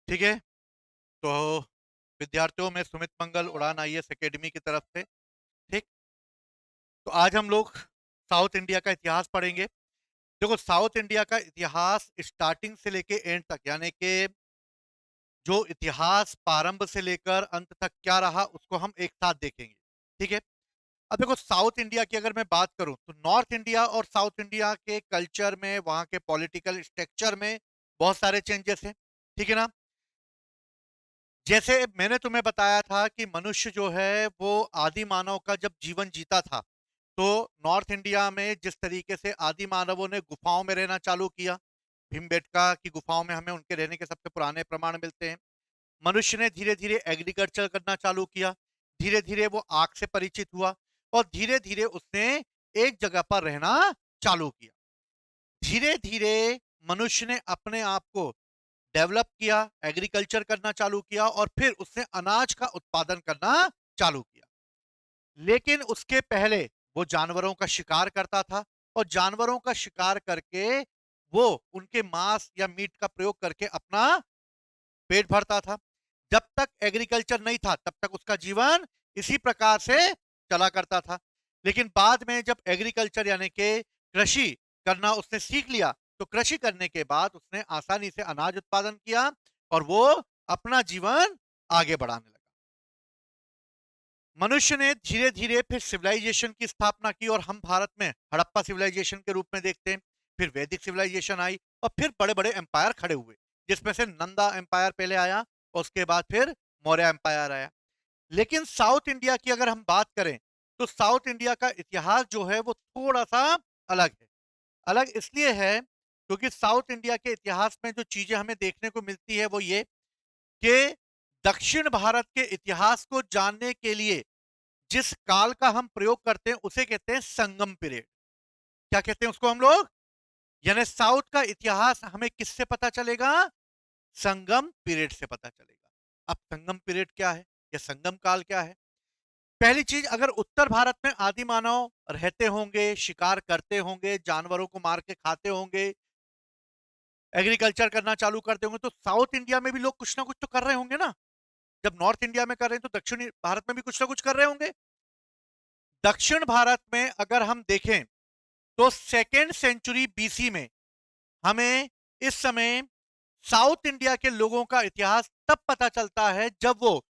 ठीक है। तो विद्यार्थियों में सुमित मंगल उड़ान आईएएस एकेडमी की तरफ से। ठीक। तो आज हम लोग साउथ इंडिया का इतिहास पढ़ेंगे। देखो, साउथ इंडिया का इतिहास स्टार्टिंग से लेके एंड तक, यानी कि जो इतिहास प्रारंभ से लेकर अंत तक क्या रहा, उसको हम एक साथ देखेंगे। ठीक है। अब देखो, साउथ इंडिया की अगर मैं बात करूं तो नॉर्थ इंडिया और साउथ इंडिया के कल्चर में, वहां के पॉलिटिकल स्ट्रक्चर में बहुत सारे चेंजेस हैं। ठीक है ना। जैसे मैंने तुम्हें बताया था कि मनुष्य जो है वो आदि मानव का जब जीवन जीता था, तो नॉर्थ इंडिया में जिस तरीके से आदि मानवों ने गुफाओं में रहना चालू किया, भीमबेटका की गुफाओं में हमें उनके रहने के सबसे पुराने प्रमाण मिलते हैं। मनुष्य ने धीरे धीरे एग्रीकल्चर करना चालू किया, धीरे धीरे वो आग से परिचित हुआ और धीरे धीरे उसने एक जगह पर रहना चालू किया। धीरे धीरे मनुष्य ने अपने आप को डेवलप किया, एग्रीकल्चर करना चालू किया और फिर उसने अनाज का उत्पादन करना चालू किया। लेकिन उसके पहले वो जानवरों का शिकार करता था और जानवरों का शिकार करके वो उनके मांस या मीट का प्रयोग करके अपना पेट भरता था। जब तक एग्रीकल्चर नहीं था तब तक उसका जीवन इसी प्रकार से चला करता था। लेकिन बाद में जब एग्रीकल्चर यानी कि कृषि करना उसने सीख लिया, तो कृषि करने के बाद उसने आसानी से अनाज उत्पादन किया और वो अपना जीवन आगे बढ़ाने लगा। मनुष्य ने धीरे धीरे फिर सिविलाइजेशन की स्थापना की और हम भारत में हड़प्पा सिविलाइजेशन के रूप में देखते हैं। फिर वैदिक सिविलाइजेशन आई और फिर बड़े बड़े एम्पायर खड़े हुए, जिसमें से नंदा एम्पायर पहले आया और उसके बाद फिर मौर्य एम्पायर आया। लेकिन साउथ इंडिया की अगर हम बात करें तो साउथ इंडिया का इतिहास जो है वो थोड़ा सा अलग है। अलग इसलिए है क्योंकि साउथ इंडिया के इतिहास में जो चीजें हमें देखने को मिलती है वो ये कि दक्षिण भारत के इतिहास को जानने के लिए जिस काल का हम प्रयोग करते हैं उसे कहते हैं संगम पीरियड। क्या कहते हैं उसको हम लोग? यानी साउथ का इतिहास हमें किससे पता चलेगा? संगम पीरियड से पता चलेगा। अब संगम पीरियड क्या है या संगम काल क्या है? पहली चीज, अगर उत्तर भारत में आदि मानव रहते होंगे, शिकार करते होंगे, जानवरों को मार के खाते होंगे, एग्रीकल्चर करना चालू करते होंगे, तो साउथ इंडिया में भी लोग कुछ ना कुछ तो कर रहे होंगे ना। जब नॉर्थ इंडिया में कर रहे हैं तो दक्षिण भारत में भी कुछ ना कुछ कर रहे होंगे। दक्षिण भारत में अगर हम देखें तो सेकेंड सेंचुरी बीसी में हमें इस समय साउथ इंडिया के लोगों का इतिहास तब पता चलता है जब वो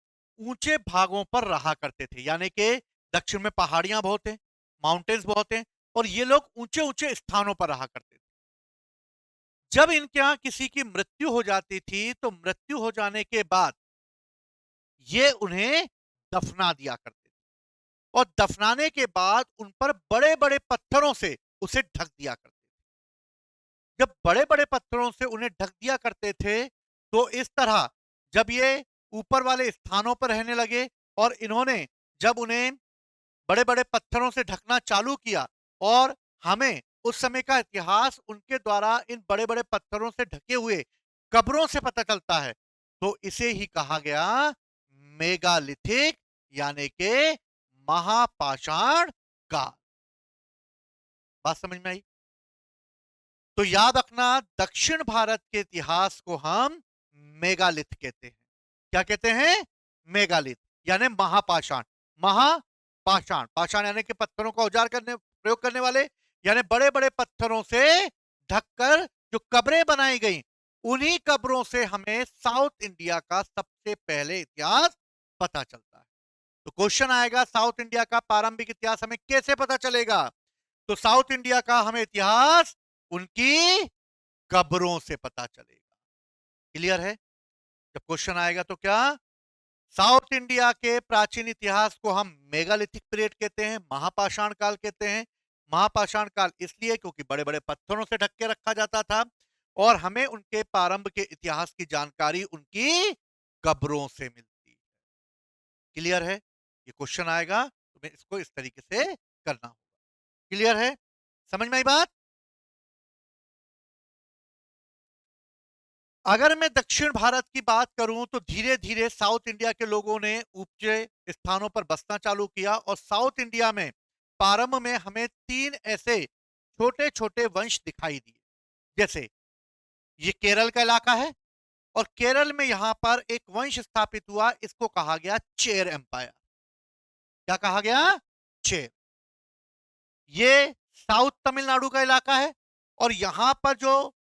ऊंचे भागों पर रहा करते थे, यानी कि दक्षिण में पहाड़ियां बहुत हैं, माउंटेन्स बहुत हैं और ये लोग ऊंचे ऊंचे स्थानों पर रहा करते थे। जब इनके यहां किसी की मृत्यु हो जाती थी तो मृत्यु हो जाने के बाद ये उन्हें दफना दिया करते थे और दफनाने के बाद उन पर बड़े बड़े पत्थरों से उसे ढक दिया करते थे। जब बड़े बड़े पत्थरों से उन्हें ढक दिया करते थे तो इस तरह जब ये ऊपर वाले स्थानों पर रहने लगे और इन्होंने जब उन्हें बड़े बड़े पत्थरों से ढकना चालू किया और हमें उस समय का इतिहास उनके द्वारा इन बड़े बड़े पत्थरों से ढके हुए कब्रों से पता चलता है, तो इसे ही कहा गया मेगालिथिक, यानी के महापाषाण काल। बात समझ में आई? तो याद रखना, दक्षिण भारत के इतिहास को हम मेगालिथ कहते हैं। क्या कहते हैं? मेगालिथ, यानी महापाषाण। महापाषाण, पाषाण यानी कि पत्थरों का औजार करने प्रयोग करने वाले, यानी बड़े बड़े पत्थरों से ढककर जो कब्रें बनाई गई, उन्हीं कब्रों से हमें साउथ इंडिया का सबसे पहले इतिहास पता चलता है। तो क्वेश्चन आएगा, साउथ इंडिया का प्रारंभिक इतिहास हमें कैसे पता चलेगा? तो साउथ इंडिया का हमें इतिहास उनकी कब्रों से पता चलेगा। क्लियर है? जब क्वेश्चन आएगा तो क्या, साउथ इंडिया के प्राचीन इतिहास को हम मेगालिथिक पीरियड कहते हैं, महापाषाण काल कहते हैं। महापाषाण काल इसलिए क्योंकि बड़े बड़े पत्थरों से ढक के रखा जाता था और हमें उनके प्रारंभ के इतिहास की जानकारी उनकी कब्रों से मिलती है। क्लियर है? ये क्वेश्चन आएगा, तुम्हें इसको इस तरीके से करना होगा। क्लियर है? समझ में आई बात? अगर मैं दक्षिण भारत की बात करूं तो धीरे धीरे साउथ इंडिया के लोगों ने ऊंचे स्थानों पर बसना चालू किया और साउथ इंडिया में प्रारंभ में हमें तीन ऐसे छोटे छोटे वंश दिखाई दिए। जैसे ये केरल का इलाका है और केरल में यहां पर एक वंश स्थापित हुआ, इसको कहा गया चेर एम्पायर। क्या कहा गया? चेर। ये साउथ तमिलनाडु का इलाका है और यहां पर जो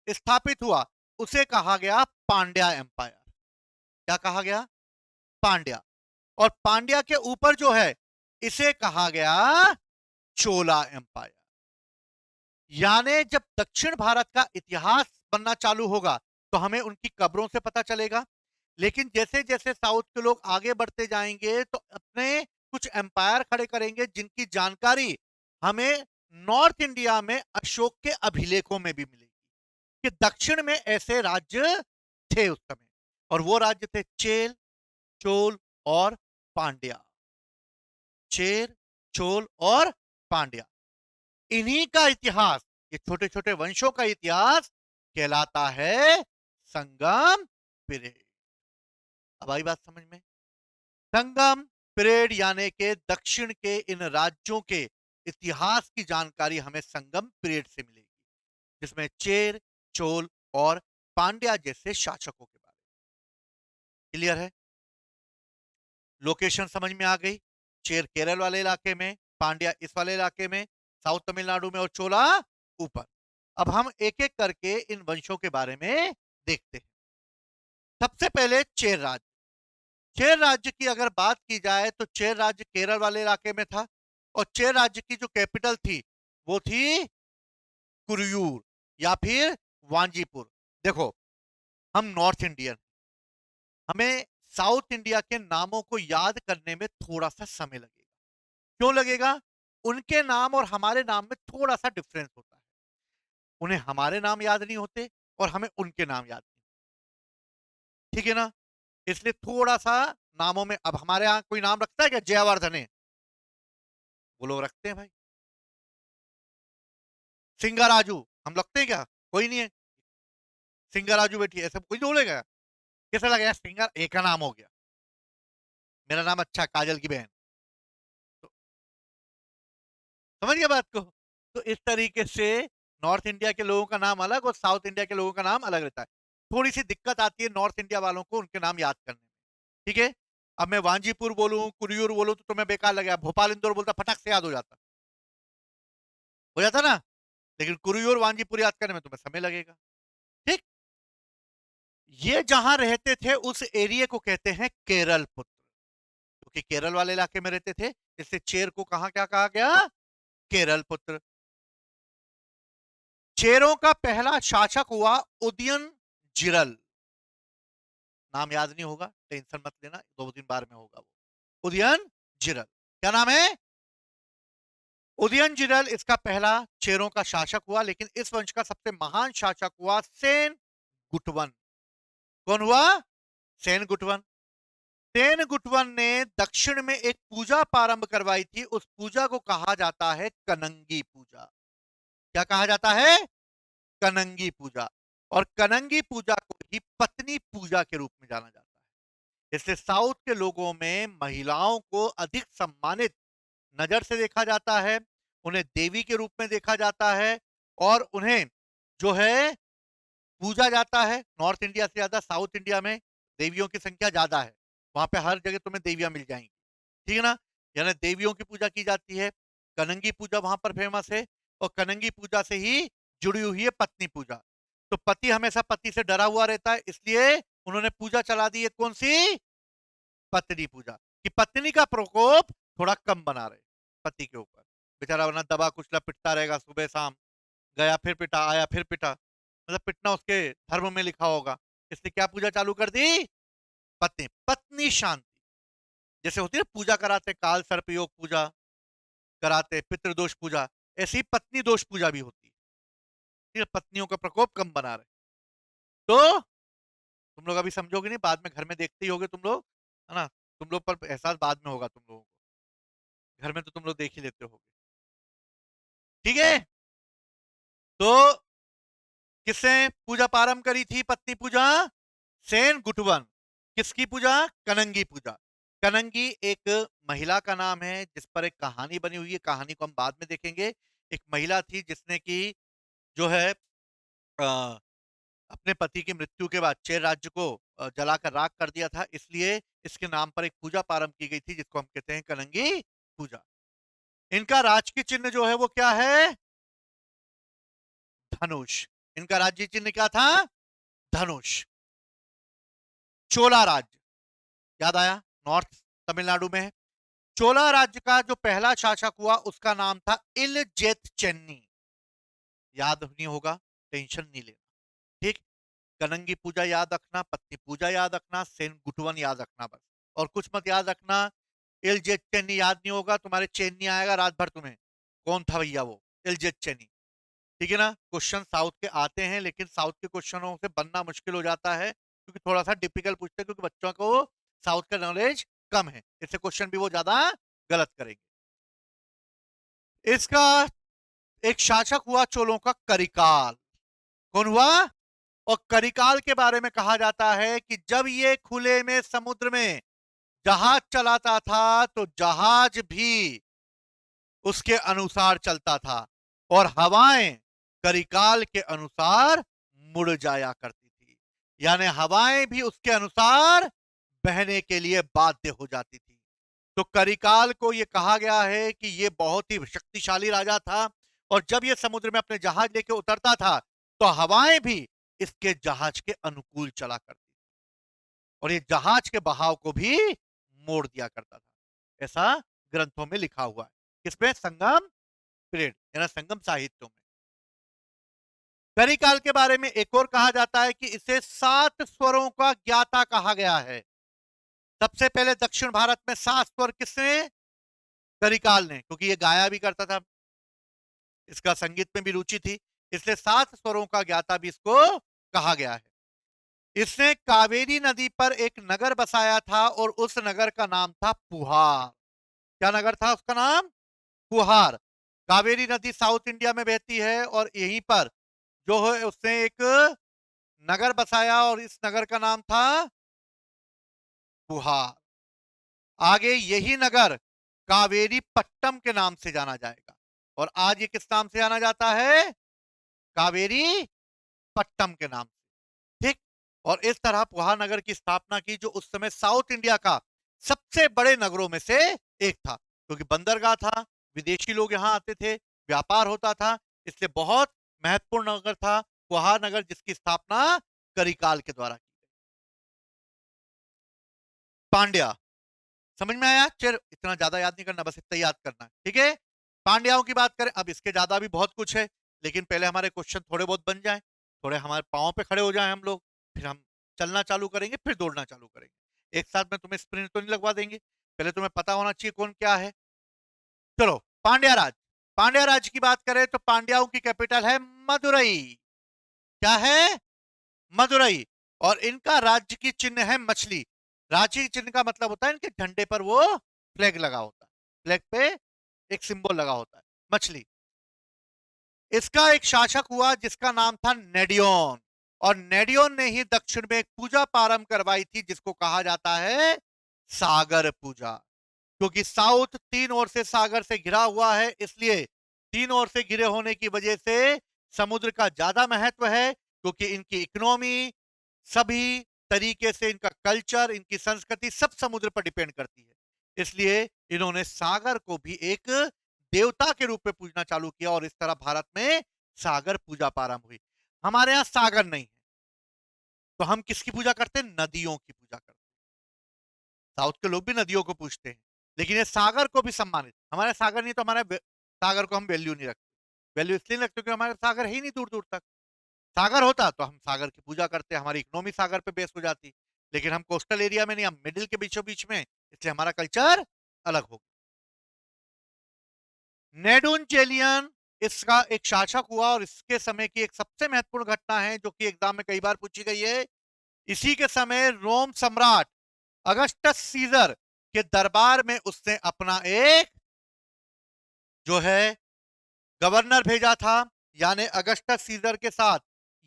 स्थापित हुआ उसे कहा गया पांड्या एम्पायर। क्या कहा गया? पांड्या। और पांड्या के ऊपर जो है इसे कहा गया चोला एम्पायर। यानी जब दक्षिण भारत का इतिहास बनना चालू होगा तो हमें उनकी कब्रों से पता चलेगा, लेकिन जैसे जैसे साउथ के लोग आगे बढ़ते जाएंगे तो अपने कुछ एम्पायर खड़े करेंगे जिनकी जानकारी हमें नॉर्थ इंडिया में अशोक के अभिलेखों में भी मिलेगी कि दक्षिण में ऐसे राज्य थे उस समय, और वो राज्य थे चेल, चोल और पांड्या। चेर, चोल और पांड्या, इन्हीं का इतिहास, ये छोटे छोटे वंशों का इतिहास कहलाता है संगम पीरियड। अब आई बात समझ में? संगम पीरियड यानी के दक्षिण के इन राज्यों के इतिहास की जानकारी हमें संगम पीरियड से मिलेगी, जिसमें चेर, चोल और पांड्या जैसे शासकों के बारे में क्लियर है। लोकेशन समझ में आ गई। चेर केरल वाले इलाके में, पांड्या इस वाले इलाके में, साउथ तमिलनाडु में, और चोला ऊपर। अब हम एक एक करके इन वंशों के बारे में देखते हैं। सबसे पहले चेर राज्य। चेर राज्य की अगर बात की जाए तो चेर राज्य केरल वाले इलाके में था और चेर राज्य की जो कैपिटल थी वो थी कुरियूर या फिर वांजीपुर। देखो, हम नॉर्थ इंडियन, हमें साउथ इंडिया के नामों को याद करने में थोड़ा सा समय लगेगा। क्यों लगेगा? उनके नाम और हमारे नाम में थोड़ा सा डिफरेंस होता है। उन्हें हमारे नाम याद नहीं होते और हमें उनके नाम याद नहीं। ठीक है ना? इसलिए थोड़ा सा नामों में, अब हमारे यहाँ कोई नाम रखता है क्या जयवर्धने? वो लोग रखते हैं भाई। सिंगाराजू हम लगते हैं क्या? कोई नहीं है। सिंगाराजू बेटी ऐसा कोई बोलेगा? कैसा लगा यार, सिंगर एक का नाम हो गया, मेरा नाम अच्छा काजल की बहन। तो समझ गया बात को? तो इस तरीके से नॉर्थ इंडिया के लोगों का नाम अलग और साउथ इंडिया के लोगों का नाम अलग रहता है। थोड़ी सी दिक्कत आती है नॉर्थ इंडिया वालों को उनके नाम याद करने में। ठीक है? अब मैं वांजीपुर बोलूं, कुरियूर बोलूं तो तुम्हें बेकार लगेगा। भोपाल इंदौर बोलता फटक से याद हो जाता ना। लेकिन कुरियूर वांजीपुर याद करने में तुम्हें समय लगेगा। ठीक? ये जहां रहते थे उस एरिया को कहते हैं केरल पुत्र, क्योंकि केरल वाले इलाके में रहते थे, इससे चेर को कहा क्या कहा गया? केरल पुत्र। चेरों का पहला शासक हुआ उदयन जिरल। नाम याद नहीं होगा, टेंशन मत लेना, 2 दिन बाद में होगा वो। उदयन जिरल। क्या नाम है? उदयन जिरल इसका पहला चेरों का शासक हुआ, लेकिन इस वंश का सबसे महान शासक हुआ सेन गुटवन। कौन हुआ? सेन गुटवन। सेन गुटवन ने दक्षिण में एक पूजा प्रारंभ करवाई थी, उस पूजा को कहा जाता है कनंगी पूजा। क्या कहा जाता है? कनंगी पूजा। और कनंगी पूजा को ही पत्नी पूजा के रूप में जाना जाता है। इसलिए साउथ के लोगों में महिलाओं को अधिक सम्मानित नजर से देखा जाता है, उन्हें देवी के रूप में देखा जाता है और उन्हें जो है पूजा जाता है। नॉर्थ इंडिया से ज्यादा साउथ इंडिया में देवियों की संख्या ज्यादा है, वहां पे हर जगह तुम्हें देवियां मिल जाएंगी। ठीक है ना? यानी देवियों की पूजा की जाती है। कनंगी पूजा वहां पर फेमस है और कनंगी पूजा से ही जुड़ी हुई है पत्नी पूजा। तो पति हमेशा पति से डरा हुआ रहता है, इसलिए उन्होंने पूजा चला दी है कौन सी? पत्नी पूजा, कि पत्नी का प्रकोप थोड़ा कम बना रहे पति के ऊपर। बेचारा वरना दबा कुचला पिटता रहेगा, सुबह शाम गया फिर पिटा, आया फिर पिटा, मतलब पिटना उसके धर्म में लिखा होगा। इसलिए क्या पूजा चालू कर दी? पत्नी। पत्नी शांति। जैसे होती है ना पूजा कराते काल सर्प योग पूजा कराते, पितृदोष पूजा, ऐसी पत्नी दोष पूजा भी होती है। पत्नियों का प्रकोप कम बना रहे। तो तुम लोग अभी समझोगे नहीं, बाद में घर में देखते ही होगे तुम लोग, है ना? तुम लोग पर एहसास बाद में होगा तुम लोगों को, घर में तो तुम लोग देख ही लेते होगे। ठीक है? तो किसने पूजा प्रारंभ करी थी पत्नी पूजा? सेन गुटवन। किसकी पूजा? कनंगी पूजा। कनंगी एक महिला का नाम है जिस पर एक कहानी बनी हुई है, कहानी को हम बाद में देखेंगे। एक महिला थी जिसने की जो है अपने पति की मृत्यु के बाद चेर राज्य को जलाकर राख कर दिया था, इसलिए इसके नाम पर एक पूजा प्रारंभ की गई थी जिसको हम कहते हैं कलंगी पूजा। इनका राजकीय चिन्ह जो है वो क्या है? धनुष। इनका राज्य चिन्ह क्या था? धनुष। चोला राज्य, याद आया, नॉर्थ तमिलनाडु में है। चोला राज्य का जो पहला शासक हुआ उसका नाम था इलजेत चेन्नी। याद नहीं होगा, टेंशन नहीं लेना, ठीक। कलंगी पूजा याद रखना, पत्नी पूजा याद रखना, सेन गुटवन याद रखना बस, और कुछ मत याद रखना। इलजेत चेन्नी याद नहीं होगा, तुम्हारे चेन्नी आएगा रात भर तुम्हें, कौन था भैया वो इलजेत चेन्नी, ठीक है ना। क्वेश्चन साउथ के आते हैं, लेकिन साउथ के क्वेश्चनों से बनना मुश्किल हो जाता है क्योंकि थोड़ा सा डिफिकल्ट पूछते हैं, क्योंकि बच्चों को साउथ का नॉलेज कम है, इससे क्वेश्चन भी वो ज्यादा गलत करेंगे। इसका एक शासक हुआ चोलों का करिकाल। कौन हुआ? और करिकाल के बारे में कहा जाता है कि जब ये खुले में समुद्र में जहाज चलाता था तो जहाज भी उसके अनुसार चलता था और हवाएं करिकाल के अनुसार मुड़ जाया करती थी, यानी हवाएं भी उसके अनुसार बहने के लिए बाध्य हो जाती थी। तो करिकाल को यह कहा गया है कि यह बहुत ही शक्तिशाली राजा था, और जब यह समुद्र में अपने जहाज लेके उतरता था तो हवाएं भी इसके जहाज के अनुकूल चला करती थी और ये जहाज के बहाव को भी मोड़ दिया करता था। ऐसा ग्रंथों में लिखा हुआ है, किसमें? संगम पीरियड यानी संगम साहित्यों में। करिकाल के बारे में एक और कहा जाता है कि इसे 7 स्वरों का ज्ञाता कहा गया है। सबसे पहले दक्षिण भारत में 7 स्वर किसने? करिकाल ने, क्योंकि ये गाया भी करता था, इसका संगीत में भी रुचि थी, इसलिए 7 स्वरों का ज्ञाता भी इसको कहा गया है। इसने कावेरी नदी पर एक नगर बसाया था और उस नगर का नाम था पुहार। क्या नगर था उसका नाम? पुहार। कावेरी नदी साउथ इंडिया में बहती है और यहीं पर जो है उसने एक नगर बसाया और इस नगर का नाम था पुहार। आगे यही नगर कावेरी पट्टम के नाम से जाना जाएगा, और आज ये किस नाम से जाना जाता है? कावेरी पट्टम के नाम से, ठीक। और इस तरह पुहार नगर की स्थापना की, जो उस समय साउथ इंडिया का सबसे बड़े नगरों में से एक था, क्योंकि बंदरगाह था, विदेशी लोग यहां आते थे, व्यापार होता था, इसलिए बहुत महत्वपूर्ण नगर था पुहार नगर, जिसकी स्थापना करिकाल के द्वारा की गई। पांड्या, समझ में आया? चल, इतना ज्यादा याद नहीं करना, बस इतना याद करना है, ठीक है। पांड्याओं की बात करें, अब इसके ज्यादा भी बहुत कुछ है, लेकिन पहले हमारे क्वेश्चन थोड़े बहुत बन जाएं, थोड़े हमारे पांव पे खड़े हो जाएं हम लोग, फिर हम चलना चालू करेंगे, फिर दौड़ना चालू करेंगे। एक साथ में तुम्हें स्प्रिंट तो नहीं लगवा देंगे, पहले तुम्हें पता होना चाहिए कौन क्या है। चलो, पांड्या राज। पांड्या राज की बात करें तो पांड्याओं की कैपिटल है मदुरई। क्या है? मदुरई। और इनका राज्य की चिन्ह है मछली। राज्य की चिन्ह का मतलब होता है इनके झंडे पर वो फ्लैग लगा होता है, फ्लैग पे एक सिंबल लगा होता है, मछली। इसका एक शासक हुआ जिसका नाम था नेडियोन, और नेडियोन ने ही दक्षिण में एक पूजा प्रारंभ करवाई थी जिसको कहा जाता है सागर पूजा। क्योंकि साउथ 3 ओर से सागर से घिरा हुआ है, इसलिए 3 ओर से घिरे होने की वजह से समुद्र का ज्यादा महत्व है, क्योंकि इनकी इकोनॉमी, सभी तरीके से इनका कल्चर, इनकी संस्कृति सब समुद्र पर डिपेंड करती है, इसलिए इन्होंने सागर को भी एक देवता के रूप में पूजना चालू किया, और इस तरह भारत में सागर पूजा प्रारंभ हुई। हमारे यहां सागर नहीं है, तो हम किसकी पूजा करते हैं? नदियों की पूजा करते हैं। साउथ के लोग भी नदियों को पूछते हैं, लेकिन ये सागर को भी सम्मानित, हमारे सागर नहीं तो हमारे सागर को हम वैल्यू नहीं रखते। वैल्यू इसलिए नहीं रखते क्योंकि हमारे सागर है ही नहीं दूर दूर तक। सागर होता तो हम सागर की पूजा करते, हमारी इकोनॉमी सागर पे बेस हो जाती, लेकिन हम कोस्टल एरिया में नहीं, हम मिडिल के बीचों बीच में, इसलिए हमारा कल्चर अलग हो। नेडुनचेलियन इसका एक शासक हुआ, और इसके समय की एक सबसे महत्वपूर्ण घटना है जो कि एग्जाम में कई बार पूछी गई है। इसी के समय रोम सम्राट अगस्टस सीजर के दरबार में उसने अपना एक जो है गवर्नर भेजा था, यानी अगस्टस सीजर के साथ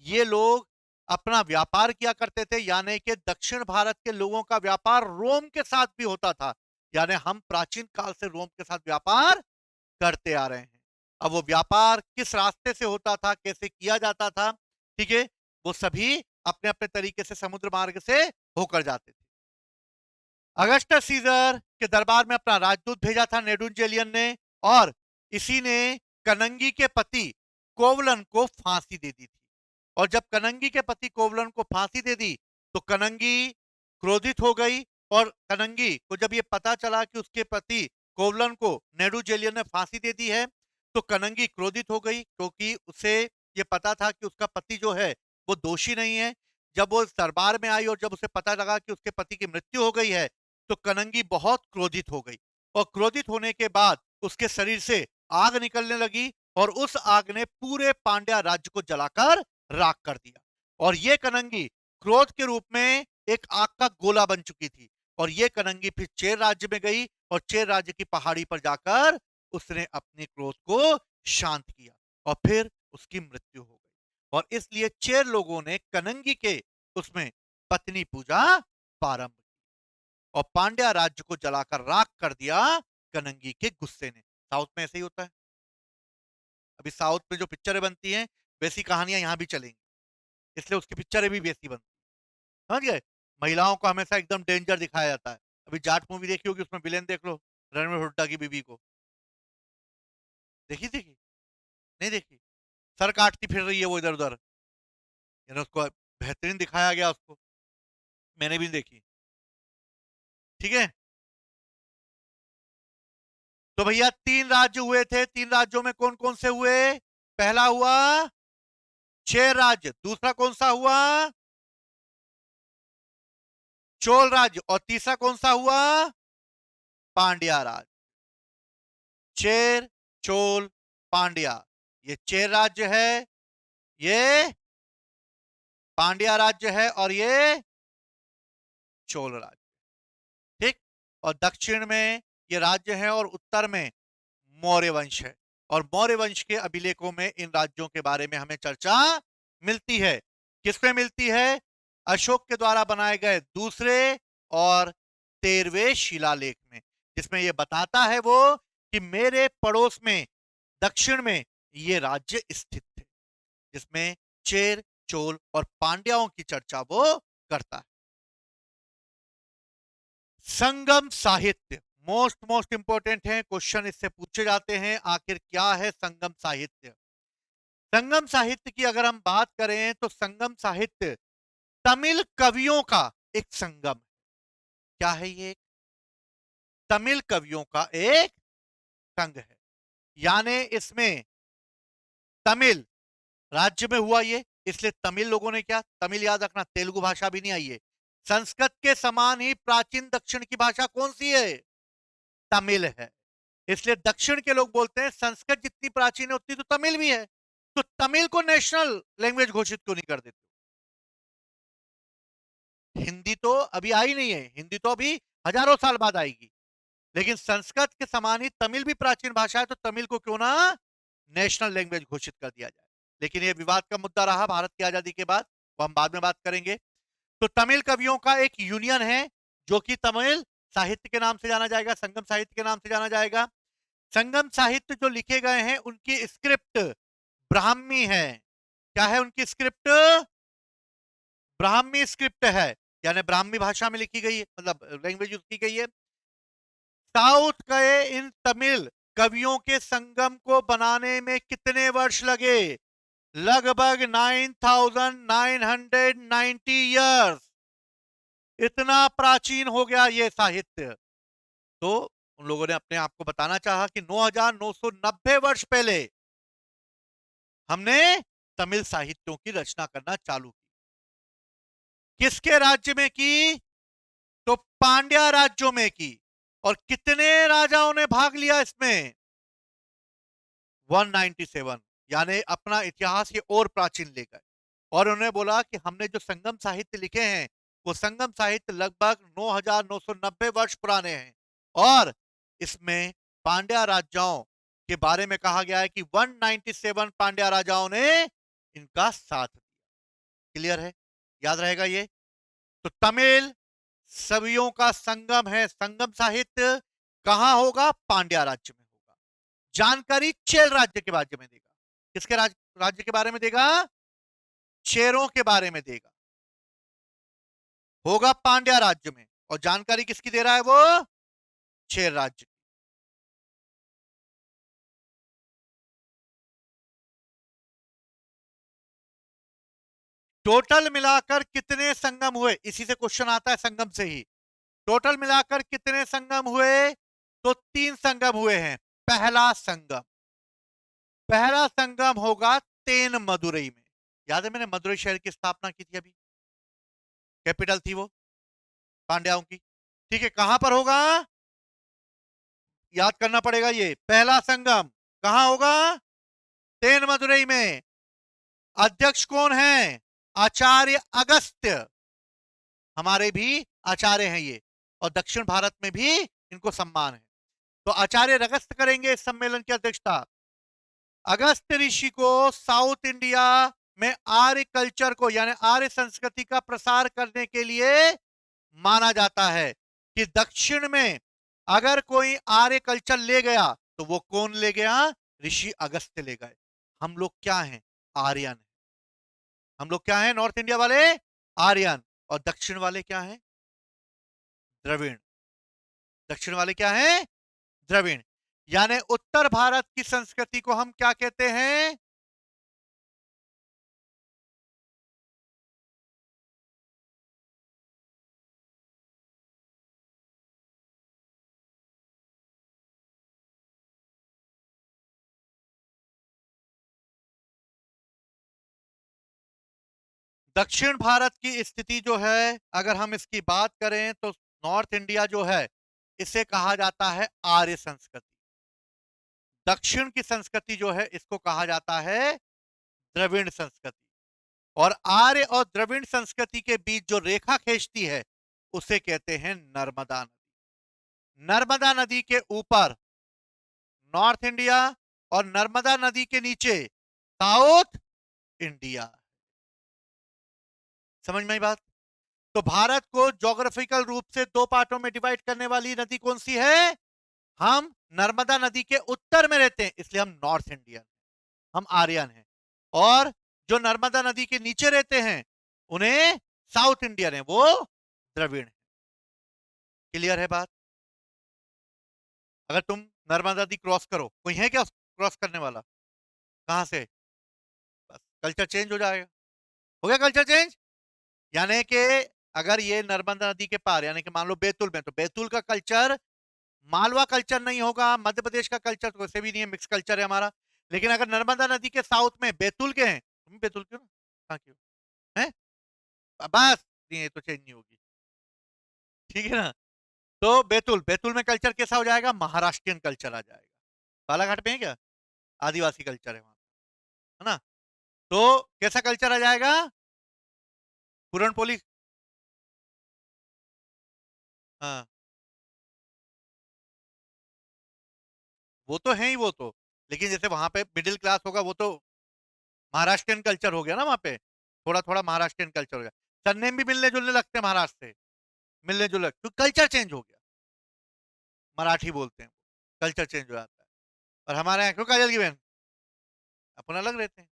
ये लोग अपना व्यापार किया करते थे, यानी कि दक्षिण भारत के लोगों का व्यापार रोम के साथ भी होता था, यानी हम प्राचीन काल से रोम के साथ व्यापार करते आ रहे हैं। अब वो व्यापार किस रास्ते से होता था, कैसे किया जाता था, ठीक है, वो सभी अपने अपने तरीके से समुद्र मार्ग से होकर जाते थे। अगस्टस सीजर के दरबार में अपना राजदूत भेजा था नेडुंजेलियन ने, और इसी ने कनंगी के पति कोवलन को फांसी दे दी थी। और जब कनंगी के पति कोवलन को फांसी दे दी तो कनंगी क्रोधित हो गई, और कनंगी को जब ये पता चला कि उसके पति कोवलन को नेडुंजेलियन ने फांसी दे दी है, तो कनंगी क्रोधित हो गई, क्योंकि उसे ये पता था कि उसका पति जो है वो दोषी नहीं है। जब वो इस दरबार में आई और जब उसे पता लगा कि उसके पति की मृत्यु हो गई है, तो कनंगी बहुत क्रोधित हो गई, और क्रोधित होने के बाद उसके शरीर से आग निकलने लगी, और उस आग ने पूरे पांड्या राज्य को जलाकर राख कर दिया। और ये कनंगी क्रोध के रूप में एक आग का गोला बन चुकी थी, और ये कनंगी फिर चेर राज्य में गई, और चेर राज्य की पहाड़ी पर जाकर उसने अपने क्रोध को शांत किया, और फिर उसकी मृत्यु हो गई। और इसलिए चेर लोगों ने कनंगी के उसमें पत्नी पूजा प्रारंभ की, और पांड्या राज्य को जलाकर राख कर दिया कनंगी के गुस्से ने। साउथ में ऐसे ही होता है। अभी साउथ में जो पिक्चरें बनती हैं, वैसी कहानियां यहां भी चलेंगी, इसलिए उसकी पिक्चरें भी वैसी बनती हैं। समझ गए? महिलाओं को हमेशा एकदम डेंजर दिखाया जाता है। अभी जाट मूवी देखी होगी, उसमें विलेन देख लो, रणवीर हुड्डा की बीवी को। देखी देखी नहीं देखी? सर काटती फिर रही है वो इधर उधर, यानी उसको बेहतरीन दिखाया गया उसको। मैंने भी देखी। ठीक है। तो भैया 3 राज्य हुए थे, 3 राज्यों में कौन कौन से हुए? पहला हुआ चेर राज्य, दूसरा कौन सा हुआ? चोल राज्य, और तीसरा कौन सा हुआ? पांड्या राज्य। चेर, चोल, पांड्या, ये चेर राज्य है, ये पांड्या राज्य है, और ये चोल राज्य। ठीक। और दक्षिण में ये राज्य है, और उत्तर में मौर्य वंश है। और मौर्य वंश के अभिलेखों में इन राज्यों के बारे में हमें चर्चा मिलती है। किसमें मिलती है? अशोक के द्वारा बनाए गए दूसरे और 13वें शिलालेख में, जिसमें यह बताता है वो कि मेरे पड़ोस में दक्षिण में ये राज्य स्थित थे, जिसमें चेर, चोल और पांड्याओं की चर्चा वो करता है। संगम साहित्य मोस्ट मोस्ट इंपॉर्टेंट है, क्वेश्चन इससे पूछे जाते हैं। आखिर क्या है संगम साहित्य? संगम साहित्य की अगर हम बात करें तो संगम साहित्य तमिल कवियों का एक संगम है। क्या है ये? तमिल कवियों का एक संघ है, यानी इसमें तमिल राज्य में हुआ ये, इसलिए तमिल लोगों ने क्या, तमिल याद रखना, तेलुगु भाषा भी नहीं आई है। संस्कृत के समान ही प्राचीन दक्षिण की भाषा कौन सी है? तमिल है। इसलिए दक्षिण के लोग बोलते हैं संस्कृत जितनी प्राचीन है उतनी तो तमिल भी है, तो तमिल को नेशनल लैंग्वेज घोषित क्यों नहीं कर देते? हिंदी तो अभी आई नहीं है, हिंदी तो अभी हजारों साल बाद आएगी, लेकिन संस्कृत के समान ही तमिल भी प्राचीन भाषा है, तो तमिल को क्यों ना नेशनल लैंग्वेज घोषित कर दिया जाए। लेकिन यह विवाद का मुद्दा रहा भारत की आजादी के बाद, वो हम बाद में बात करेंगे। तो तमिल कवियों का एक यूनियन है जो कि तमिल साहित्य के नाम से जाना जाएगा, संगम साहित्य के नाम से जाना जाएगा। संगम साहित्य जो लिखे गए हैं उनकी स्क्रिप्ट ब्राह्मी है। क्या है उनकी स्क्रिप्ट? ब्राह्मी स्क्रिप्ट है, यानी ब्राह्मी भाषा में लिखी गई है, मतलब लैंग्वेज यूज की गई है। साउथ गए इन तमिल कवियों के संगम को बनाने में कितने वर्ष लगे? लगभग 9990 ईयर्स। इतना प्राचीन हो गया ये साहित्य। तो उन लोगों ने अपने आप को बताना चाहा कि 9990 वर्ष पहले हमने तमिल साहित्यों की रचना करना चालू की। किसके राज्य में की? तो पांड्या राज्यों में की। और कितने राजाओं ने भाग लिया इसमें? 197, यानी अपना इतिहास ये और प्राचीन ले गए, और उन्होंने बोला कि हमने जो संगम साहित्य लिखे हैं वो संगम साहित्य लगभग 9990 वर्ष पुराने हैं, और इसमें पांड्या राजाओं के बारे में कहा गया है कि 197 पांड्या राजाओं ने इनका साथ दिया। क्लियर है? याद रहेगा ये। तो तमिल सवियों का संगम है संगम साहित्य। कहां होगा? पांड्या राज्य में होगा। जानकारी चेल राज्य के राज्य में देगा। किसके राज्य के बारे में देगा? चेरों के बारे में देगा, होगा पांड्या राज्य में, और जानकारी किसकी दे रहा है वो? चेर राज्य। टोटल मिलाकर कितने संगम हुए, इसी से क्वेश्चन आता है, संगम से ही। टोटल मिलाकर कितने संगम हुए? तो 3 संगम हुए हैं। पहला संगम होगा तेन मदुरई में। याद है मैंने मदुरई शहर की स्थापना की थी अभी, कैपिटल थी वो पांड्याओं की। ठीक है, कहां पर होगा? याद करना पड़ेगा, ये पहला संगम कहां होगा? तेन मदुरई में। अध्यक्ष कौन है? आचार्य अगस्त्य। हमारे भी आचार्य हैं ये, और दक्षिण भारत में भी इनको सम्मान है। तो आचार्य अगस्त्य करेंगे इस सम्मेलन की अध्यक्षता। अगस्त ऋषि को साउथ इंडिया में आर्य कल्चर को, यानी आर्य संस्कृति का प्रसार करने के लिए माना जाता है कि दक्षिण में अगर कोई आर्य कल्चर ले गया तो वो कौन ले गया? ऋषि अगस्त्य ले गए। हम लोग क्या हैं? आर्यन। हम लोग क्या हैं? नॉर्थ इंडिया वाले आर्यन, और दक्षिण वाले क्या हैं? द्रविड़। दक्षिण वाले क्या हैं? द्रविड़। यानी उत्तर भारत की संस्कृति को हम क्या कहते हैं? दक्षिण भारत की स्थिति जो है, अगर हम इसकी बात करें तो नॉर्थ इंडिया जो है इसे कहा जाता है आर्य संस्कृति। दक्षिण की संस्कृति जो है इसको कहा जाता है द्रविड़ संस्कृति। और आर्य और द्रविड़ संस्कृति के बीच जो रेखा खींचती है उसे कहते हैं नर्मदा नदी। नर्मदा नदी के ऊपर नॉर्थ इंडिया, और नर्मदा नदी के नीचे साउथ इंडिया। समझ में आई बात? तो भारत को ज्योग्राफिकल रूप से 2 पार्टों में डिवाइड करने वाली नदी कौन सी है? हम नर्मदा नदी के उत्तर में रहते हैं, इसलिए हम नॉर्थ इंडियन, हम आर्यन हैं। और जो नर्मदा नदी के नीचे रहते हैं उन्हें साउथ इंडियन है, वो द्रविड़ है। क्लियर है बात? अगर तुम नर्मदा नदी क्रॉस करो, कोई है क्या क्रॉस करने वाला? कहां से? बस कल्चर चेंज हो जाएगा। हो गया कल्चर चेंज। यानी कि अगर ये नर्मदा नदी के पार, यानी कि मान लो बैतूल में, तो बैतूल का कल्चर मालवा कल्चर नहीं होगा, मध्य प्रदेश का कल्चर तो वैसे भी नहीं है, मिक्स कल्चर है हमारा। लेकिन अगर नर्मदा नदी के साउथ में बैतूल के हैं, तुम बैतूल क्यों ना, कहाँ क्यों है, बस नहीं, ये तो चेंज नहीं होगी। ठीक है ना? तो बैतूल, बैतूल में कल्चर कैसा हो जाएगा? महाराष्ट्रियन कल्चर आ जाएगा। बालाघाट में है क्या? आदिवासी कल्चर है वहां, है ना? तो कैसा कल्चर आ जाएगा? पूरनपोली। हाँ, वो तो है ही, वो तो। लेकिन जैसे वहां पे मिडिल क्लास होगा, वो तो महाराष्ट्रियन कल्चर हो गया ना वहां पे, थोड़ा थोड़ा महाराष्ट्रियन कल्चर हो गया। सरनेम भी मिलने जुलने लगते हैं महाराष्ट्र से, मिलने जुलने, तो कल्चर चेंज हो गया। मराठी बोलते हैं, कल्चर चेंज हो जाता है। और हमारे यहाँ क्यों काजल की बहन अपन अलग रहते हैं।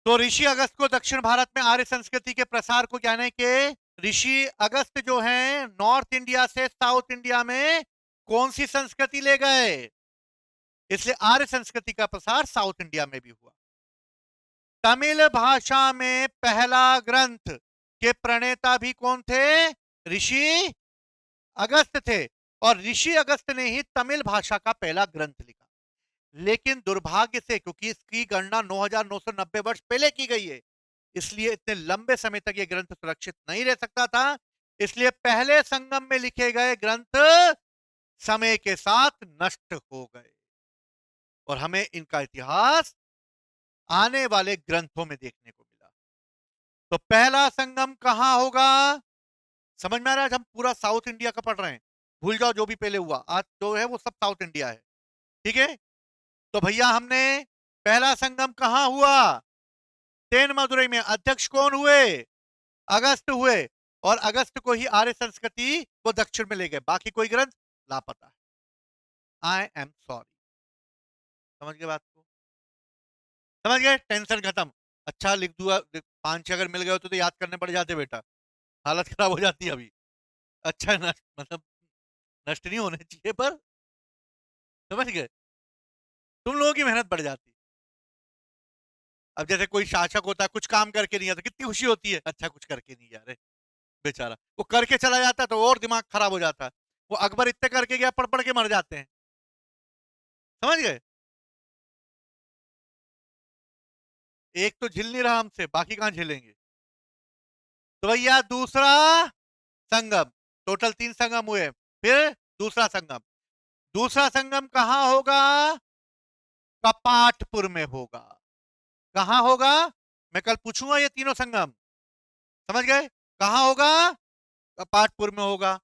तो ऋषि अगस्त को दक्षिण भारत में आर्य संस्कृति के प्रसार को, कहने के ऋषि अगस्त जो हैं नॉर्थ इंडिया से साउथ इंडिया में कौन सी संस्कृति ले गए, इसलिए आर्य संस्कृति का प्रसार साउथ इंडिया में भी हुआ। तमिल भाषा में पहला ग्रंथ के प्रणेता भी कौन थे? ऋषि अगस्त थे। और ऋषि अगस्त ने ही तमिल भाषा का पहला ग्रंथ लिखा। लेकिन दुर्भाग्य से, क्योंकि इसकी गणना 9990 वर्ष पहले की गई है, इसलिए इतने लंबे समय तक यह ग्रंथ सुरक्षित नहीं रह सकता था। इसलिए पहले संगम में लिखे गए ग्रंथ समय के साथ नष्ट हो गए, और हमें इनका इतिहास आने वाले ग्रंथों में देखने को मिला। तो पहला संगम कहां होगा? समझ में आ रहा है? हम पूरा साउथ इंडिया का पढ़ रहे हैं, भूल जाओ जो भी पहले हुआ, आज जो है वो सब साउथ इंडिया है। ठीक है? तो भैया हमने पहला संगम कहां हुआ? तेन मदुरई में। अध्यक्ष कौन हुए? अगस्त हुए। और अगस्त को ही आर्य संस्कृति वो दक्षिण में ले गए, बाकी कोई ग्रंथ लापता है। I am sorry. समझ गए बात को? समझ गए, टेंशन खत्म। अच्छा लिख दूंगा, 5-6 अगर मिल गए होते तो याद करने पड़ जाते बेटा, हालत खराब हो जाती है अभी। अच्छा नष्ट मतलब नष्ट नहीं होने चाहिए, पर समझ गए, तुम लोगों की मेहनत बढ़ जाती। अब जैसे कोई शासक होता है, कुछ काम करके नहीं आता, कितनी खुशी होती है, अच्छा कुछ करके नहीं जा रहे बेचारा, वो करके चला जाता है तो और दिमाग खराब हो जाता है। वो अकबर इतने करके गया, पढ़ पढ़ के मर जाते हैं। समझ गए, एक तो झिल नहीं रहा हमसे, बाकी कहां झेलेंगे। तो भैया दूसरा संगम, टोटल 3 संगम हुए। फिर दूसरा संगम, दूसरा संगम कहां होगा? कपाटपुर में होगा। कहां होगा? मैं कल पूछूंगा ये तीनों संगम। समझ गए, कहां होगा? कपाटपुर में होगा।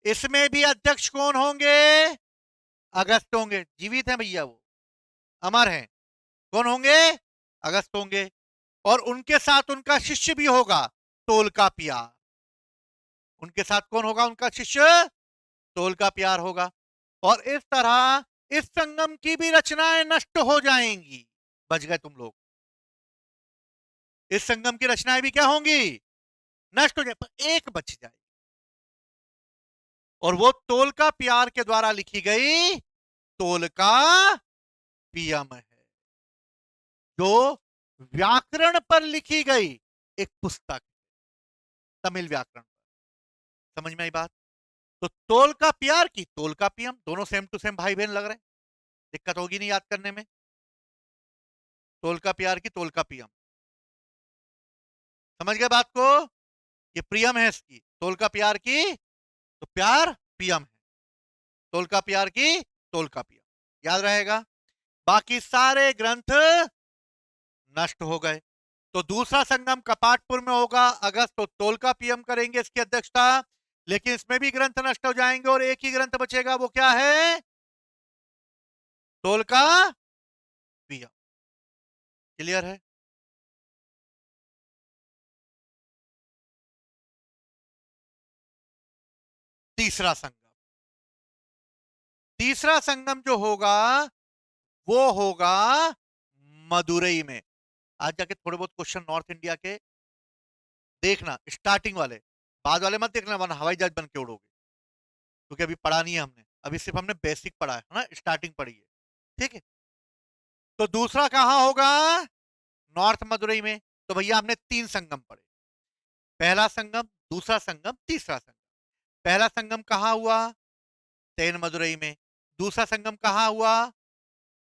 इसमें भी अध्यक्ष कौन होंगे? अगस्त होंगे, जीवित हैं भैया वो, अमर हैं। कौन होंगे? अगस्त होंगे। और उनके साथ उनका शिष्य भी होगा, तोलका प्यार। उनके साथ कौन होगा? उनका शिष्य तोलका प्यार होगा। और इस तरह इस संगम की भी रचनाएं नष्ट हो जाएंगी। बच गए तुम लोग। इस संगम की रचनाएं भी क्या होंगी? नष्ट हो जाए, पर एक बच जाए, और वो तोलका प्यार के द्वारा लिखी गई तोलका पियम है, जो व्याकरण पर लिखी गई एक पुस्तक, तमिल व्याकरण। समझ में आई बात? तो तोलका प्यार की तोलका पियम, दोनों सेम टू सेम भाई बहन लग रहे हैं, दिक्कत होगी नहीं याद करने में। तोलका प्यार की तोलका पियम, समझ गए बात को? ये प्रियम है इसकी, तोलका प्यार की, तो प्यार पियम है, तोलका प्यार की तोलका पियम, याद रहेगा। बाकी सारे ग्रंथ नष्ट हो गए। तो दूसरा संगम कपाटपुर में होगा, अगस्त तो तोलका पीएम करेंगे इसकी अध्यक्षता। लेकिन इसमें भी ग्रंथ नष्ट हो जाएंगे और एक ही ग्रंथ बचेगा, वो क्या है? तोलका पीएम। क्लियर है? तीसरा संगम, तीसरा संगम जो होगा वो होगा मदुरई में। आज जाके थोड़े बहुत क्वेश्चन नॉर्थ इंडिया के देखना, स्टार्टिंग वाले, बाद वाले मत देखना वरना हवाई जहाज बन के उड़ोगे, क्योंकि अभी पढ़ा नहीं है हमने, अभी सिर्फ हमने बेसिक पढ़ा है ना, स्टार्टिंग पढ़ी है। ठीक है, तो दूसरा कहां होगा? नॉर्थ मदुरई में। तो भैया हमने 3 संगम पढ़े, पहला संगम, दूसरा संगम, तीसरा संगम। पहला संगम कहां हुआ? तेन मदुरई में। दूसरा संगम कहां हुआ?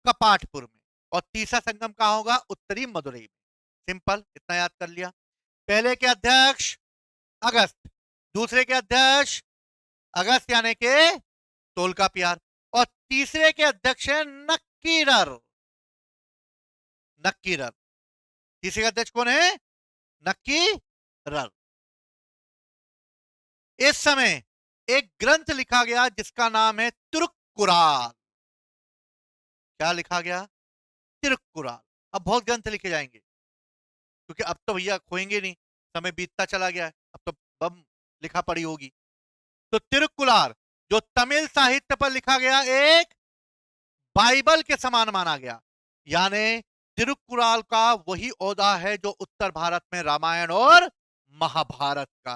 कपाटपुर में। और तीसरा संगम कहां होगा? उत्तरी मदुरई में। सिंपल, इतना याद कर लिया। पहले के अध्यक्ष अगस्त, दूसरे के अध्यक्ष अगस्त यानी के तोलका प्यार, और तीसरे के अध्यक्ष है नक्कीरर। नक्कीरर, तीसरे का अध्यक्ष कौन है? नक्कीरर। इस समय एक ग्रंथ लिखा गया जिसका नाम है तिरुक्कुराल। क्या लिखा गया? तिरुक्कुराल। अब बहुत ग्रंथ लिखे जाएंगे, क्योंकि अब तो भैया खोएंगे नहीं, समय बीतता चला गया है, अब तो बम लिखा पड़ी होगी। तो तिरुक्कुराल जो तमिल साहित्य पर लिखा गया एक बाइबल के समान माना गया, यानी तिरुक्कुराल का वही ओदा है जो उत्तर भारत में रामायण और महाभारत का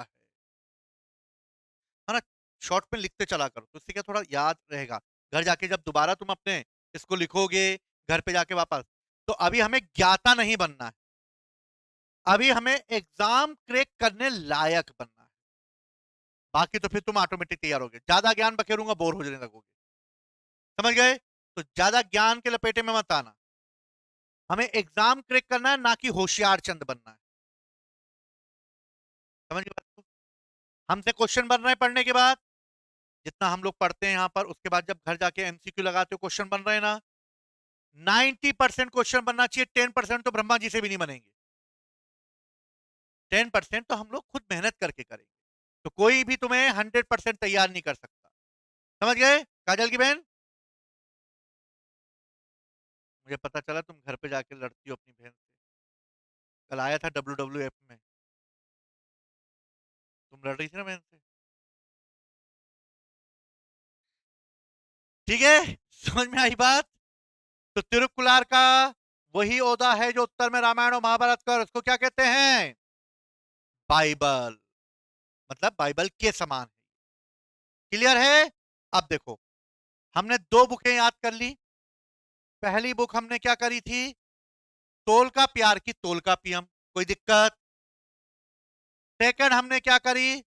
है ना। शॉर्ट में लिखते चला करो, तो इससे क्या थोड़ा याद रहेगा, घर जाके जब दोबारा तुम अपने इसको लिखोगे, घर पे जाके वापस। तो अभी हमें ज्ञाता नहीं बनना है, अभी हमें एग्जाम क्रैक करने लायक बनना है। बाकी तो फिर तुम ऑटोमेटिक तैयार होगे, ज्यादा ज्ञान बखेरूंगा बोर हो जाने लगोगे। समझ गए? तो ज्यादा ज्ञान के लपेटे में मत आना, हमें एग्जाम क्रैक करना है, ना कि होशियार चंद बनना है। समझ गए बात को? हमसे क्वेश्चन बन रहे हैं पढ़ने के बाद, जितना हम लोग पढ़ते हैं यहाँ पर, उसके बाद जब घर जाके एमसीक्यू लगाते हो, क्वेश्चन बन रहे हैं ना, 90% क्वेश्चन बनना चाहिए, 10% तो ब्रह्मा जी से भी नहीं बनेंगे। 10% तो हम लोग खुद मेहनत करके करेंगे, तो कोई भी तुम्हें 100% तैयार नहीं कर सकता। समझ गए काजल की बहन? मुझे पता चला तुम घर पे जाके लड़ती हो अपनी बहन से, कल आया था WWF में, तुम लड़ रही थी ना बहन से। ठीक है, समझ में आई बात? तो तिरुक्कुलार का वही ओदा है जो उत्तर में रामायण और महाभारत का, उसको क्या कहते हैं? बाइबल। मतलब बाइबल के समान है। क्लियर है? अब देखो, हमने दो बुकें याद कर ली। पहली बुक हमने क्या करी थी? तोल का प्यार की तोल का पियम। कोई दिक्कत? सेकंड हमने क्या करी?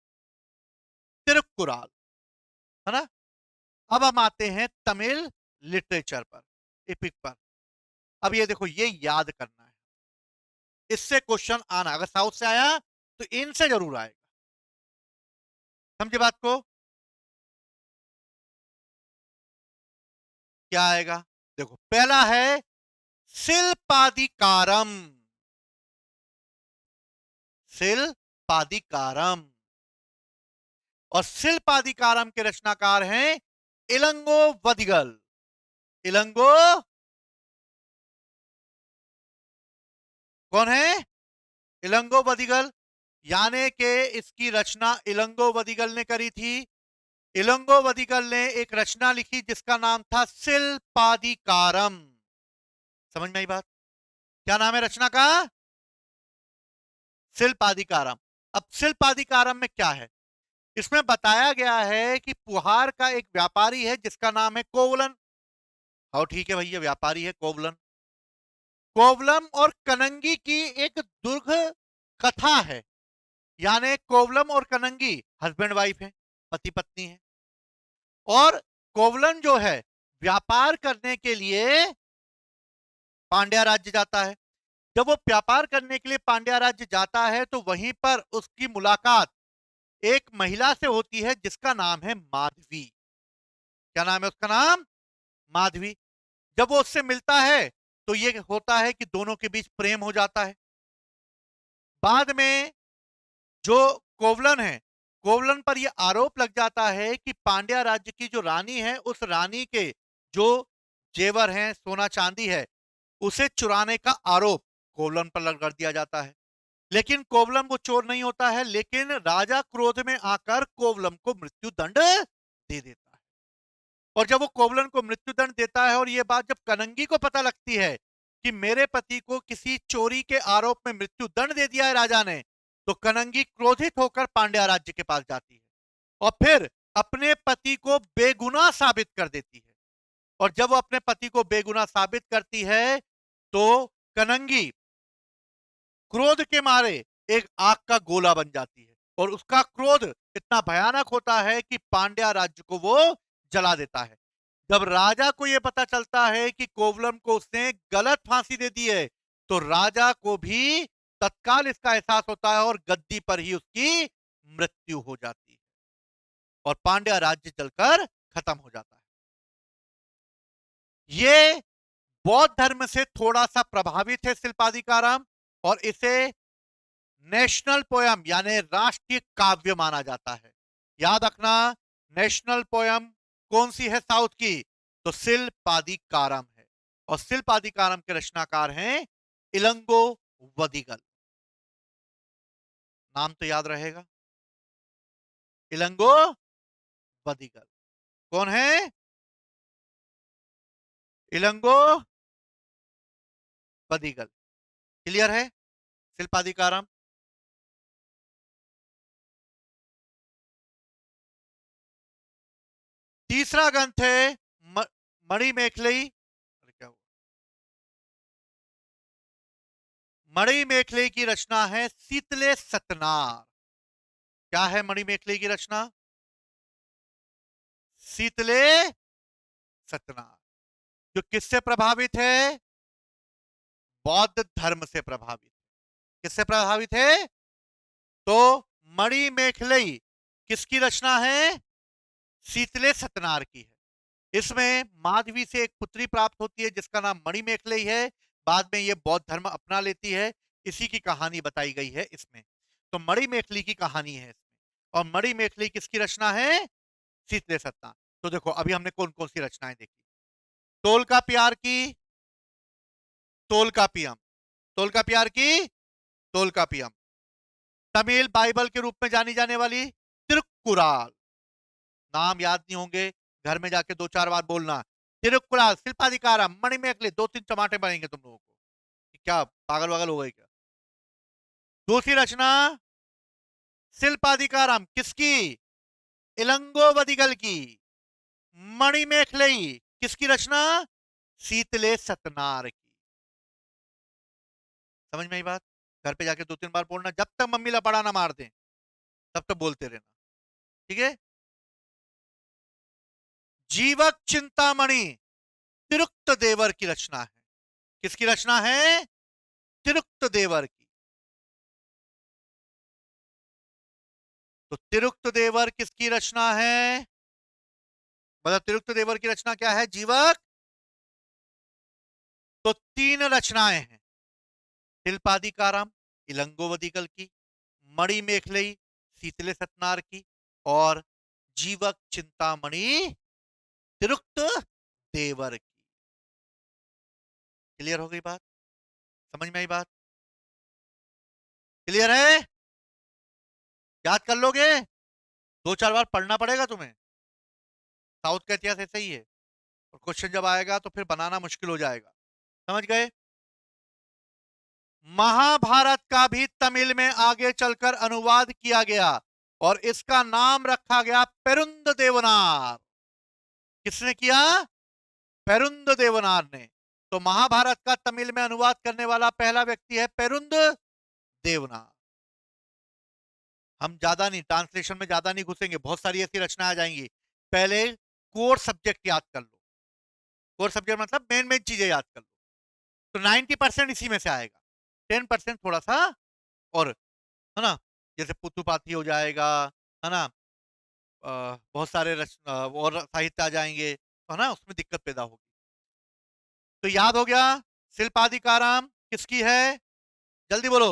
तिरुक्कुराल। है ना? अब हम आते हैं तमिल लिटरेचर पर, एपिक पर। अब ये देखो, ये याद करना है, इससे क्वेश्चन आना, अगर साउथ से आया तो इनसे जरूर आएगा। समझे बात को? क्या आएगा? देखो, पहला है शिल्पादिकारम। शिल्पादिकारम। और शिल्पादिकारम के रचनाकार हैं इलंगो वदिगल। इलंगो कौन है? इलंगो वदिगल। यानी कि इसकी रचना इलंगो वदिगल ने करी थी। इलंगो वदिगल ने एक रचना लिखी जिसका नाम था शिल्पादिकारम। समझ में आई बात? क्या नाम है रचना का? शिल्पादिकारम। अब शिल्पादिकारम में क्या है? इसमें बताया गया है कि पुहार का एक व्यापारी है जिसका नाम है कोवलन। और ठीक है भैया, व्यापारी है कोवलन। कोवलम और कनंगी की एक दुर्ग कथा है। यानी कोवलम और कनंगी हस्बैंड वाइफ है, पति पत्नी है। और कोवलन जो है व्यापार करने के लिए पांड्या राज्य जाता है। जब वो व्यापार करने के लिए पांड्या राज्य जाता है तो वहीं पर उसकी मुलाकात एक महिला से होती है जिसका नाम है माधवी। क्या नाम है उसका? नाम माधवी। जब वो उससे मिलता है तो ये होता है कि दोनों के बीच प्रेम हो जाता है। बाद में जो कोवलन है, कोवलन पर यह आरोप लग जाता है कि पांड्या राज्य की जो रानी है, उस रानी के जो जेवर हैं, सोना चांदी है, उसे चुराने का आरोप कोवलन पर लग कर दिया जाता है। लेकिन कोवलम वो चोर नहीं होता है, लेकिन राजा क्रोध में आकर कोवलम को मृत्यु दंड दे देता है। और जब वो कोवलन को मृत्यु दंड देता है और ये बात जब कनंगी को पता लगती है कि मेरे पति को किसी चोरी के आरोप में मृत्यु दंड दे दिया है राजा ने, तो कनंगी क्रोधित होकर पांड्या राज्य के पास जाती है और फिर अपने पति को बेगुनाह साबित कर देती है। और जब वो अपने पति को बेगुनाह साबित करती है तो कनंगी क्रोध के मारे एक आग का गोला बन जाती है और उसका क्रोध इतना भयानक होता है कि पांड्या राज्य को वो जला देता है। जब राजा को यह पता चलता है कि कोवलम को उसने गलत फांसी दे दी है तो राजा को भी तत्काल इसका एहसास होता है और गद्दी पर ही उसकी मृत्यु हो जाती है और पांड्या राज्य जलकर खत्म हो जाता है। ये बौद्ध धर्म से थोड़ा सा प्रभावित है शिल्पादिकारम, और इसे नेशनल पोयम यानी राष्ट्रीय काव्य माना जाता है। याद रखना, नेशनल पोयम कौन सी है साउथ की? तो शिल्पादिकारम है। और शिल्पादिकारम के रचनाकार हैं इलंगो वदिगल। नाम तो याद रहेगा, इलंगो वदिगल। कौन है? इलंगो वदिगल। क्लियर है? शिल्पादिकारम। तीसरा ग्रंथ है मणिमेखलई। क्या हुआ? मणिमेखलई की रचना है शीतले सतनार। क्या है मणिमेखलई की रचना? शीतले सतनार। जो किससे प्रभावित है? बौद्ध धर्म से प्रभावित। किससे प्रभावित है? तो मणिमेखलई किसकी रचना है? शीतले सतनार की है। इसमें माधवी से एक पुत्री प्राप्त होती है जिसका नाम मणिमेखलई है। बाद में यह बौद्ध धर्म अपना लेती है। इसी की कहानी बताई गई है इसमें। तो मणिमेखली की कहानी है इसमें। और मणिमेखली किसकी रचना है? शीतले सतनार। तो देखो, अभी हमने कौन कौन सी रचनाएं देखी। तोल का प्यार की तोल का पियम। तोल का प्यार की तोल का पियम। तमिल बाइबल के रूप में जानी जाने वाली तिरुक्कुराल। नाम याद नहीं होंगे, घर में जाके दो चार बार बोलना। तिरुक्कुराल, शिल्पाधिकारम, मणिमेखली, दो तीन टमाटे बनेंगे तुम लोगों को। क्या पागल वागल हो गए क्या? दूसरी रचना शिल्पाधिकारम किसकी? इलंगोवदिगल की। मणिमेखलई किसकी रचना? शीतले सतनार की। समझ में आई बात? घर पे जाके 2-3 बार बोलना, जब तक मम्मी लपड़ा ना मार दें तब तक बोलते रहना, ठीक है? जीवक चिंतामणि तिरुक्त देवर की रचना है। किसकी रचना है? तिरुक्त देवर की। तो तिरुक्त देवर किसकी रचना है? मतलब तिरुक्त देवर की रचना क्या है? जीवक। तो 3 रचनाएं हैं, शिल्पाधिकारम इलंगोवदिगल की, मणिमेखलई शीतले सतनार की, और जीवक चिंतामणि तिरुक्त देवर की। क्लियर हो गई बात? समझ में आई बात? क्लियर है? याद कर लोगे? 2-4 बार पढ़ना पड़ेगा तुम्हें। साउथ का इतिहास ऐसा ही है, और क्वेश्चन जब आएगा तो फिर बनाना मुश्किल हो जाएगा। समझ गए? महाभारत का भी तमिल में आगे चलकर अनुवाद किया गया और इसका नाम रखा गया पेरुंद देवनार। किसने किया? पेरुंद देवनार ने। तो महाभारत का तमिल में अनुवाद करने वाला पहला व्यक्ति है पेरुंद देवनार। हम ज्यादा नहीं, ट्रांसलेशन में ज्यादा नहीं घुसेंगे, बहुत सारी ऐसी रचनाएं आ जाएंगी। पहले कोर सब्जेक्ट याद कर लो। कोर सब्जेक्ट मतलब मेन मेन चीजें याद कर लो। तो 90% इसी में से आएगा, 10% थोड़ा सा और, है ना, जैसे पुत्तुपाती हो जाएगा, है ना, बहुत सारे और साहित्य आ जाएंगे, है ना, उसमें दिक्कत पैदा होगी। तो याद हो गया? शिल्पाधिकारम किसकी है? जल्दी बोलो।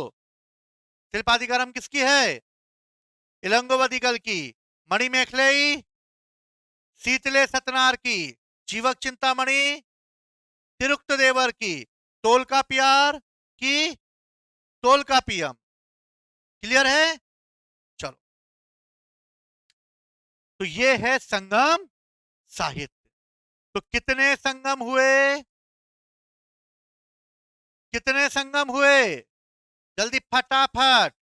शिल्पाधिकारम किसकी है? इलंगोवदिगल की। मणिमेखलई शीतले सतनार की। जीवक चिंतामणि तिरुक्त देवर की। तोलकापियार की तोलकापियम। क्लियर है? चलो, तो ये है संगम साहित्य। तो कितने संगम हुए? कितने संगम हुए? जल्दी फटाफट।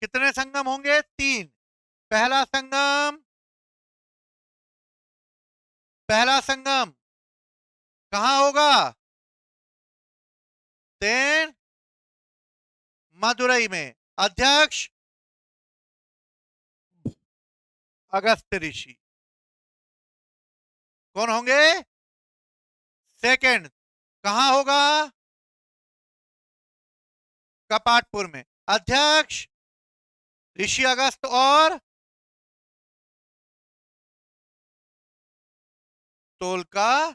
कितने संगम होंगे? 3। पहला संगम, पहला संगम कहां होगा? देन मदुरई में। अध्यक्ष अगस्त ऋषि। कौन होंगे? सेकंड कहां होगा? कपाटपुर में। अध्यक्ष ऋषि अगस्त और तोलका।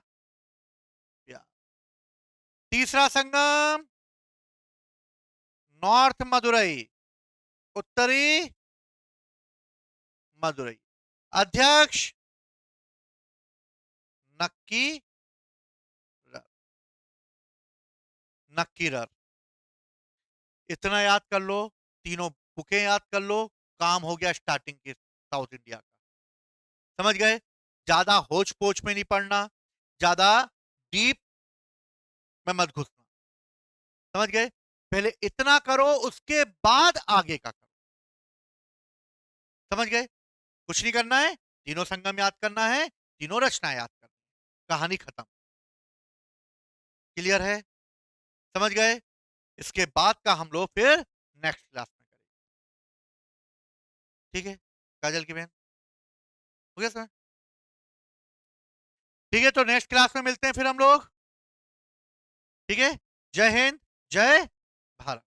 तीसरा संगम नॉर्थ मदुरई, उत्तरी मदुरई। अध्यक्ष नक्की नक्कीरर। इतना याद कर लो, तीनों बुकें याद कर लो, काम हो गया स्टार्टिंग के साउथ इंडिया का। समझ गए? ज्यादा होच पोच में नहीं पढ़ना, ज्यादा डीप में मत घुसना। समझ गए? पहले इतना करो, उसके बाद आगे का करो। समझ गए? कुछ नहीं करना है, तीनों संगम याद करना है, तीनों रचना याद करना है, कहानी खत्म। क्लियर है? समझ गए? इसके बाद का हम लोग फिर नेक्स्ट क्लास में करेंगे। ठीक है काजल की बहन? हो गया सर? ठीक है, तो नेक्स्ट क्लास में मिलते हैं फिर हम लोग। ठीक है, जय हिंद, जय भारत।